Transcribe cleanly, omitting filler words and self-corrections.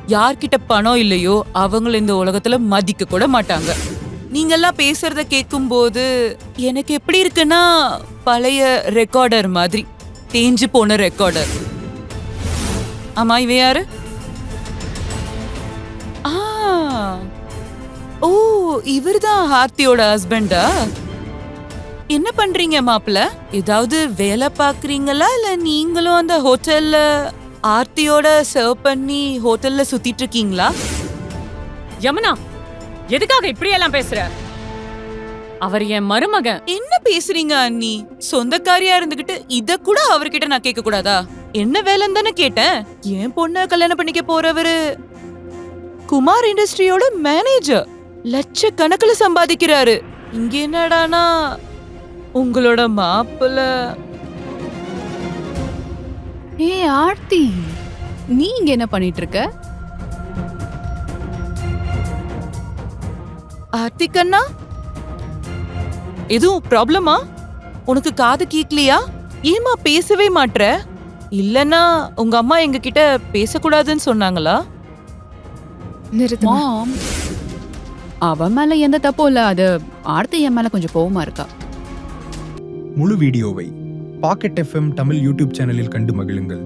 யார்கிட்ட பணம் இல்லையோ அவங்கள இந்த உலகத்துல மதிக்க கூட மாட்டாங்க. நீங்கெல்லாம் பேசுறத கேட்கும்போது எனக்கு எப்படி இருக்குன்னா, பழைய ரெக்கார்டர் மாதிரி, தேஞ்சு போன ரெக்கார்டர். ஆமா, இவ யாரு? ஆ, ஓ, இவர்தான் ஆர்த்தியோட ஹஸ்பண்டா? என்ன பண்றீங்க மாப்பிள்ள? ஏதாவது வேலை பாக்குறீங்களா இல்ல நீங்களும் அந்த ஹோட்டல்ல ஆர்த்தியோட சர்வ் பண்ணி ஹோட்டல்ல சுத்திட்டு இருக்கீங்களா? யமுனா, எதுக்காக இப்படி எல்லாம் பேசுற? அவர் என் மருமகன். என்ன பேசுறீங்க அண்ணி? சொந்தக்காரியா இருந்துகிட்டு இத கூட அவர்கிட்ட நான் கேட்க கூடாதா? என்ன வேலைன்னு தானே கேட்டேன். என் பொண்ண கல்யாணம் பண்ணிக்க போறவரு குமார் இண்டஸ்ட்ரியோட மேனேஜர், லட்சக்கணக்கில் சம்பாதிக்கிறாரு. இங்க என்னடானா உங்களோட மாப்பிள்ள. ஏய் ஆர்த்தி, நீ இங்க என்ன பண்ணிட்டு இருக்க? ஆர்த்திகண்ணா, எதுவும் ப்ராப்ளமா? உனக்கு காது கேக்கலையா? ஏமா பேசவே மாட்ற? இல்லனா உங்க அம்மா எங்க கிட்ட பேசக்கூடாதுன்னு சொன்னாங்களா? மாம், அவ மேல எந்த தப்பும் இல்ல. அது ஆர்த்தி என் மேல கொஞ்சம் கோவமா இருக்கா. முழு வீடியோவை பாக்கெட் FM தமிழ் யூடியூப் சேனலில் கண்டு மகிழுங்கள்.